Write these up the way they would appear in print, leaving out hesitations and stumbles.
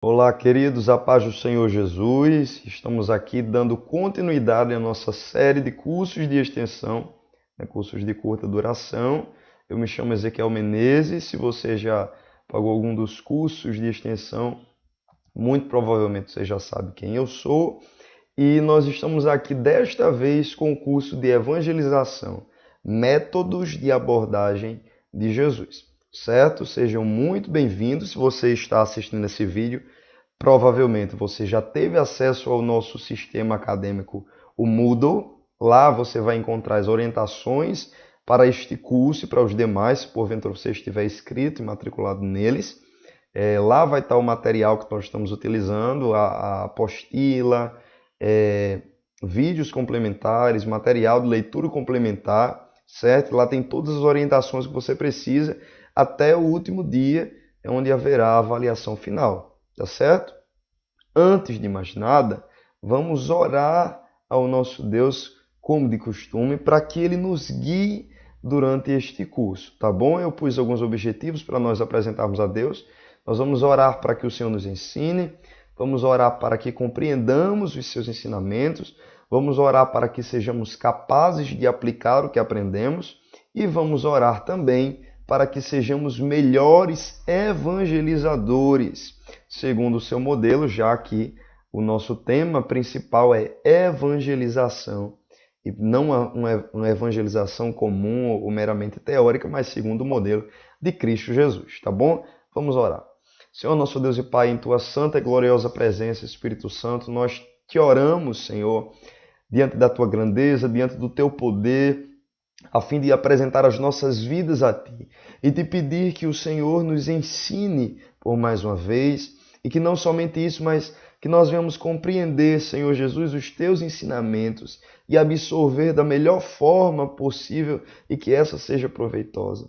Olá, queridos, a paz do Senhor Jesus. Estamos aqui dando continuidade à nossa série de cursos de extensão, cursos de curta duração. Eu me chamo Ezequiel Menezes. Se você já pagou algum dos cursos de extensão, muito provavelmente você já sabe quem eu sou. E nós estamos aqui desta vez com o curso de evangelização, métodos de abordagem de Jesus. Certo? Sejam muito bem-vindos. Se você está assistindo esse vídeo, provavelmente você já teve acesso ao nosso sistema acadêmico, o Moodle. Lá você vai encontrar as orientações para este curso e para os demais, se porventura você estiver inscrito e matriculado neles. Lá vai estar o material que nós estamos utilizando, a apostila, é, vídeos complementares, material de leitura complementar, certo? Lá tem todas as orientações que você precisa até o último dia, onde haverá a avaliação final, tá certo? Antes de mais nada, vamos orar ao nosso Deus, como de costume, para que Ele nos guie durante este curso, tá bom? Eu pus alguns objetivos para nós apresentarmos a Deus. Nós vamos orar para que o Senhor nos ensine, vamos orar para que compreendamos os seus ensinamentos, vamos orar para que sejamos capazes de aplicar o que aprendemos e vamos orar também para que sejamos melhores evangelizadores, segundo o seu modelo, já que o nosso tema principal é evangelização, e não uma evangelização comum ou meramente teórica, mas segundo o modelo de Cristo Jesus, tá bom? Vamos orar. Senhor, nosso Deus e Pai, em Tua santa e gloriosa presença, Espírito Santo, nós te oramos, Senhor, diante da Tua grandeza, diante do Teu poder, a fim de apresentar as nossas vidas a Ti e te pedir que o Senhor nos ensine por mais uma vez e que não somente isso, mas que nós venhamos compreender, Senhor Jesus, os Teus ensinamentos e absorver da melhor forma possível e que essa seja proveitosa.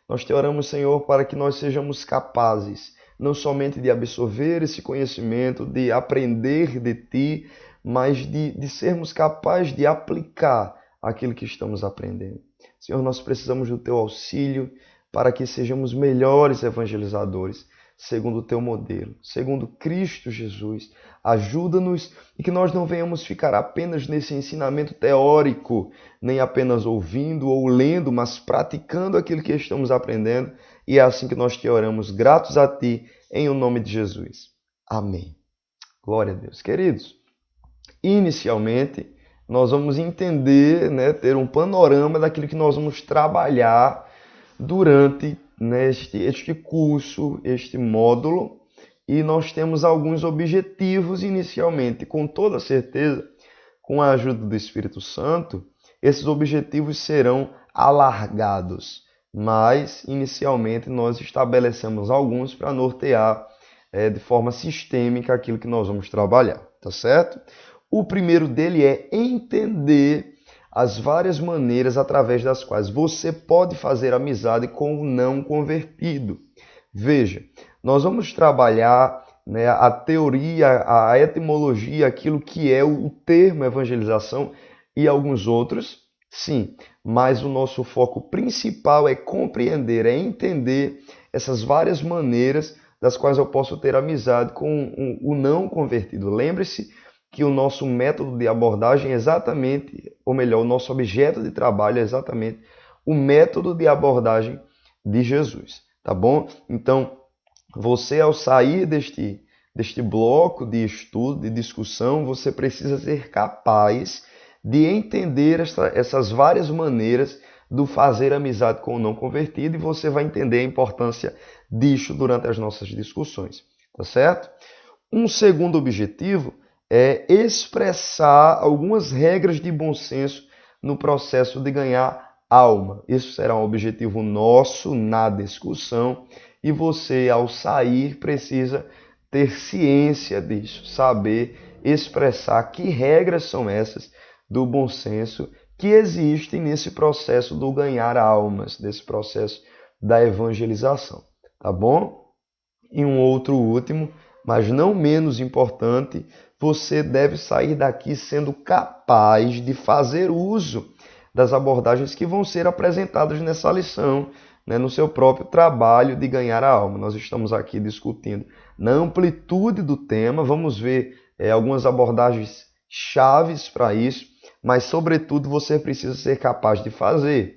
Nós te oramos, Senhor, para que nós sejamos capazes não somente de absorver esse conhecimento, de aprender de Ti, mas de sermos capazes de aplicar aquilo que estamos aprendendo. Senhor, nós precisamos do Teu auxílio para que sejamos melhores evangelizadores, segundo o Teu modelo, segundo Cristo Jesus. Ajuda-nos e que nós não venhamos ficar apenas nesse ensinamento teórico, nem apenas ouvindo ou lendo, mas praticando aquilo que estamos aprendendo. E é assim que nós te oramos, gratos a Ti, em o nome de Jesus. Amém. Glória a Deus. Queridos, inicialmente, nós vamos entender, ter um panorama daquilo que nós vamos trabalhar durante este curso, este módulo, e nós temos alguns objetivos inicialmente. Com toda certeza, com a ajuda do Espírito Santo, esses objetivos serão alargados, mas inicialmente nós estabelecemos alguns para nortear de forma sistêmica aquilo que nós vamos trabalhar, tá certo? O primeiro dele é entender as várias maneiras através das quais você pode fazer amizade com o não convertido. Veja, nós vamos trabalhar a teoria, a etimologia, aquilo que é o termo evangelização e alguns outros, sim, mas o nosso foco principal é compreender, é entender essas várias maneiras das quais eu posso ter amizade com o não convertido. Lembre-se que o nosso método de abordagem é exatamente, ou melhor, o nosso objeto de trabalho é exatamente o método de abordagem de Jesus, tá bom? Então, você ao sair deste bloco de estudo, de discussão, você precisa ser capaz de entender essas várias maneiras do fazer amizade com o não convertido e você vai entender a importância disso durante as nossas discussões, tá certo? Um segundo objetivo é expressar algumas regras de bom senso no processo de ganhar alma. Isso será um objetivo nosso na discussão e você, ao sair, precisa ter ciência disso, saber expressar que regras são essas do bom senso que existem nesse processo do ganhar almas, desse processo da evangelização, tá bom? E um outro último, mas não menos importante, você deve sair daqui sendo capaz de fazer uso das abordagens que vão ser apresentadas nessa lição, né, no seu próprio trabalho de ganhar a alma. Nós estamos aqui discutindo na amplitude do tema, vamos ver algumas abordagens chaves para isso, mas, sobretudo, você precisa ser capaz de fazer.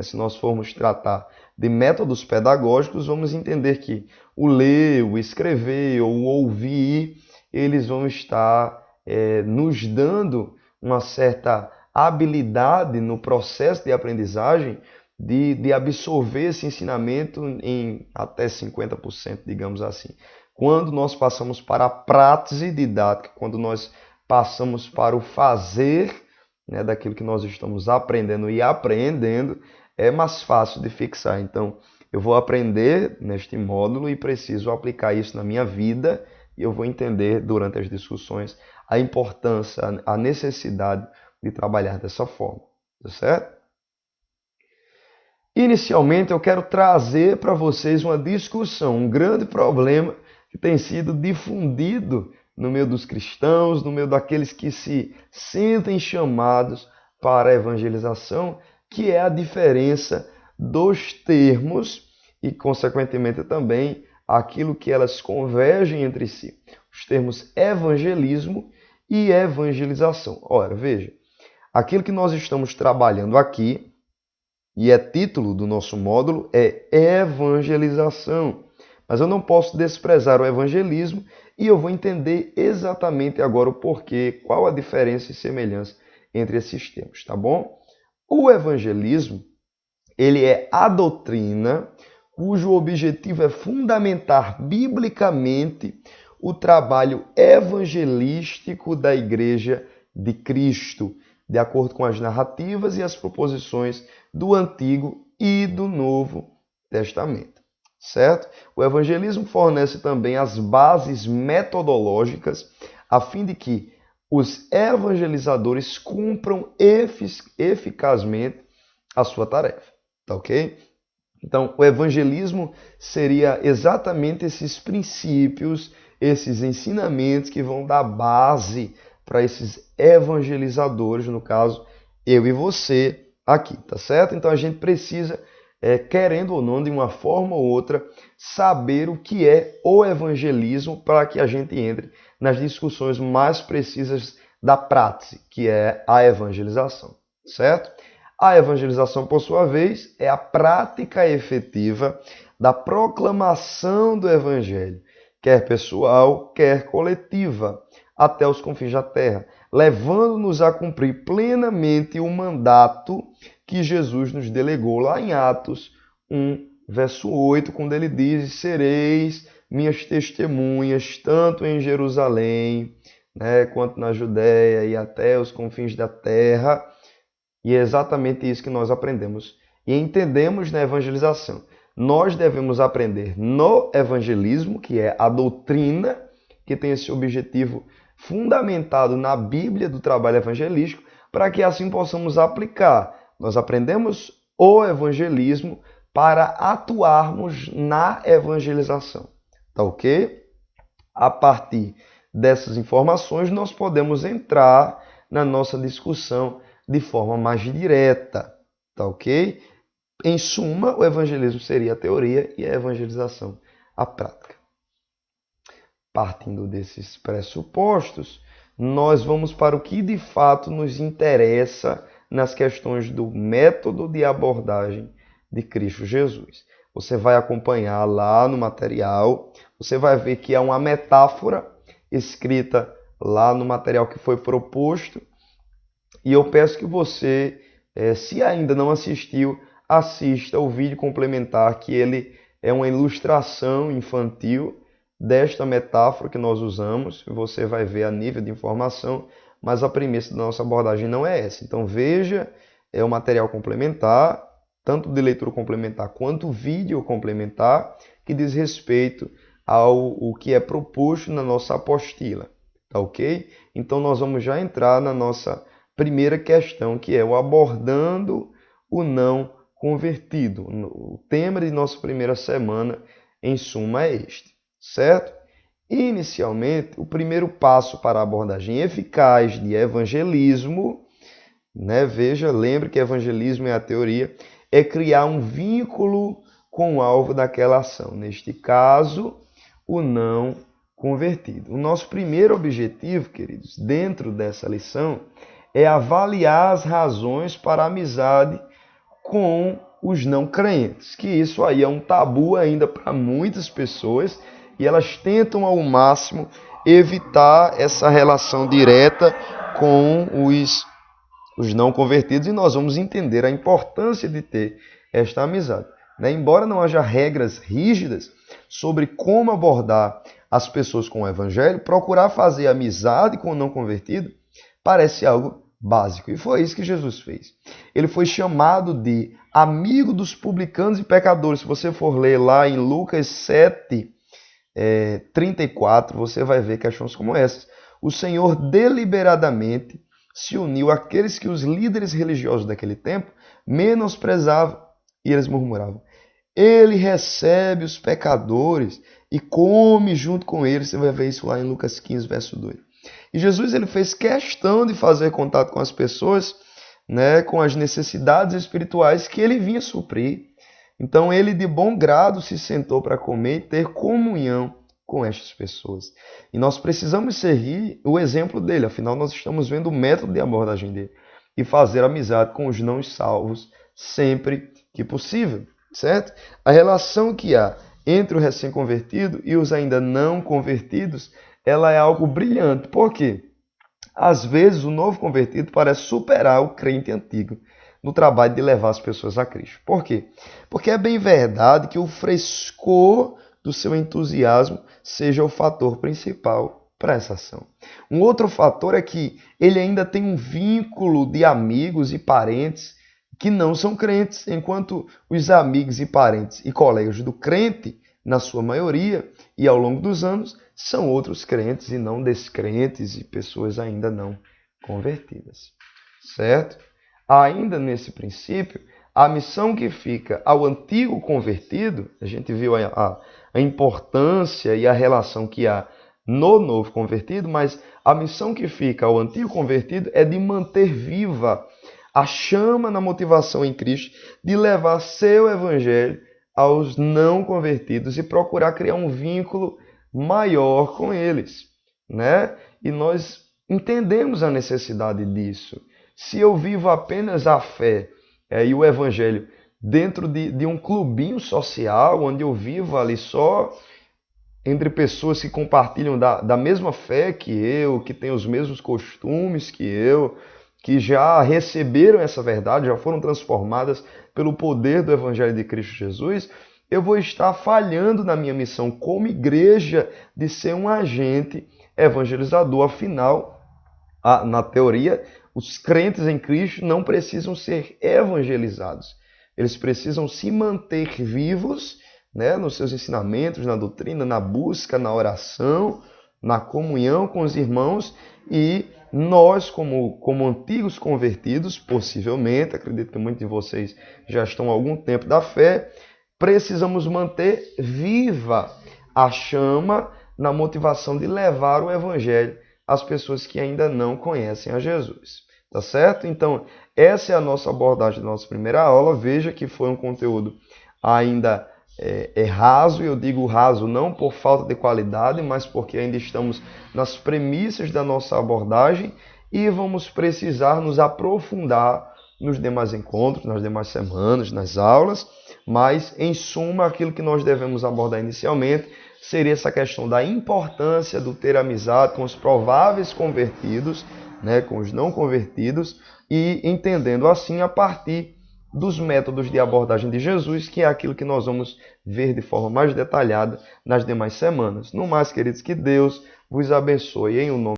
Se nós formos tratar de métodos pedagógicos, vamos entender que o ler, o escrever ou o ouvir, eles vão estar nos dando uma certa habilidade no processo de aprendizagem de absorver esse ensinamento em até 50%, digamos assim. Quando nós passamos para a prática didática, quando nós passamos para o fazer, né, daquilo que nós estamos aprendendo e apreendendo, é mais fácil de fixar. Então, eu vou aprender neste módulo e preciso aplicar isso na minha vida e eu vou entender durante as discussões a importância, a necessidade de trabalhar dessa forma, tá certo? Inicialmente, eu quero trazer para vocês uma discussão, um grande problema que tem sido difundido no meio dos cristãos, no meio daqueles que se sentem chamados para a evangelização, que é a diferença dos termos e, consequentemente, também aquilo que elas convergem entre si. Os termos evangelismo e evangelização. Ora, veja, aquilo que nós estamos trabalhando aqui, e é título do nosso módulo, é evangelização. Mas eu não posso desprezar o evangelismo e eu vou entender exatamente agora o porquê, qual a diferença e semelhança entre esses termos, tá bom? O evangelismo, ele é a doutrina cujo objetivo é fundamentar biblicamente o trabalho evangelístico da Igreja de Cristo, de acordo com as narrativas e as proposições do Antigo e do Novo Testamento, certo? O evangelismo fornece também as bases metodológicas a fim de que os evangelizadores cumpram eficazmente a sua tarefa, tá ok? Então, o evangelismo seria exatamente esses princípios, esses ensinamentos que vão dar base para esses evangelizadores, no caso, eu e você aqui, tá certo? Então, a gente precisa, querendo ou não, de uma forma ou outra, saber o que é o evangelismo para que a gente entre nas discussões mais precisas da prática, que é a evangelização, certo? A evangelização, por sua vez, é a prática efetiva da proclamação do evangelho, quer pessoal, quer coletiva, até os confins da terra, levando-nos a cumprir plenamente o mandato que Jesus nos delegou lá em Atos 1, verso 8, quando ele diz: sereis minhas testemunhas, tanto em Jerusalém, né, quanto na Judéia e até os confins da terra. E é exatamente isso que nós aprendemos e entendemos na evangelização. Nós devemos aprender no evangelismo, que é a doutrina que tem esse objetivo fundamentado na Bíblia do trabalho evangelístico, para que assim possamos aplicar. Nós aprendemos o evangelismo para atuarmos na evangelização. Tá ok? A partir dessas informações, nós podemos entrar na nossa discussão de forma mais direta, tá ok? Em suma, o evangelismo seria a teoria e a evangelização a prática. Partindo desses pressupostos, nós vamos para o que de fato nos interessa nas questões do método de abordagem de Cristo Jesus. Você vai acompanhar lá no material, você vai ver que há uma metáfora escrita lá no material que foi proposto. E eu peço que você, se ainda não assistiu, assista o vídeo complementar, que ele é uma ilustração infantil desta metáfora que nós usamos. Você vai ver a nível de informação, mas a premissa da nossa abordagem não é essa. Então veja o material complementar, tanto de leitura complementar quanto vídeo complementar, que diz respeito ao que é proposto na nossa apostila. Tá ok? Então nós vamos já entrar na nossa primeira questão, que é o abordando o não convertido. O tema de nossa primeira semana, em suma, é este, certo? Inicialmente, o primeiro passo para a abordagem eficaz de evangelismo, né? Veja, lembre que evangelismo é a teoria, é criar um vínculo com o alvo daquela ação. Neste caso, o não convertido. O nosso primeiro objetivo, queridos, dentro dessa lição, é avaliar as razões para a amizade com os não crentes, que isso aí é um tabu ainda para muitas pessoas e elas tentam ao máximo evitar essa relação direta com os não convertidos, e nós vamos entender a importância de ter esta amizade. Embora não haja regras rígidas sobre como abordar as pessoas com o evangelho, procurar fazer amizade com o não convertido parece algo básico. E foi isso que Jesus fez. Ele foi chamado de amigo dos publicanos e pecadores. Se você for ler lá em Lucas 7, 34, você vai ver questões como essas. O Senhor deliberadamente se uniu àqueles que os líderes religiosos daquele tempo menosprezavam, e eles murmuravam: ele recebe os pecadores e come junto com eles. Você vai ver isso lá em Lucas 15, verso 2. E Jesus ele fez questão de fazer contato com as pessoas, com as necessidades espirituais que ele vinha suprir. Então ele de bom grado se sentou para comer e ter comunhão com estas pessoas. E nós precisamos seguir o exemplo dele, afinal nós estamos vendo o método de abordagem dele. E fazer amizade com os não salvos sempre que possível, certo? A relação que há entre o recém-convertido e os ainda não convertidos, ela é algo brilhante. Por quê? Às vezes o novo convertido parece superar o crente antigo no trabalho de levar as pessoas a Cristo. Por quê? Porque é bem verdade que o frescor do seu entusiasmo seja o fator principal para essa ação. Um outro fator é que ele ainda tem um vínculo de amigos e parentes que não são crentes, enquanto os amigos e parentes e colegas do crente, na sua maioria, e ao longo dos anos, são outros crentes e não descrentes e pessoas ainda não convertidas. Certo? Ainda nesse princípio, a missão que fica ao antigo convertido, a gente viu a importância e a relação que há no novo convertido, mas a missão que fica ao antigo convertido é de manter viva a chama na motivação em Cristo, de levar seu evangelho aos não convertidos e procurar criar um vínculo maior com eles, E nós entendemos a necessidade disso. Se eu vivo apenas a fé e o evangelho dentro de um clubinho social, onde eu vivo ali só entre pessoas que compartilham da mesma fé que eu, que têm os mesmos costumes que eu, que já receberam essa verdade, já foram transformadas pelo poder do Evangelho de Cristo Jesus, eu vou estar falhando na minha missão como igreja de ser um agente evangelizador. Afinal, na teoria, os crentes em Cristo não precisam ser evangelizados. Eles precisam se manter vivos, nos seus ensinamentos, na doutrina, na busca, na oração, na comunhão com os irmãos. E nós, como antigos convertidos, possivelmente, acredito que muitos de vocês já estão há algum tempo da fé, precisamos manter viva a chama na motivação de levar o evangelho às pessoas que ainda não conhecem a Jesus. Tá certo? Então, essa é a nossa abordagem da nossa primeira aula. Veja que foi um conteúdo ainda raso, e eu digo raso não por falta de qualidade, mas porque ainda estamos nas premissas da nossa abordagem e vamos precisar nos aprofundar nos demais encontros, nas demais semanas, nas aulas, mas, em suma, aquilo que nós devemos abordar inicialmente seria essa questão da importância do ter amizade com os prováveis convertidos, com os não convertidos, e entendendo assim a partir dos métodos de abordagem de Jesus, que é aquilo que nós vamos ver de forma mais detalhada nas demais semanas. No mais, queridos, que Deus vos abençoe em o nome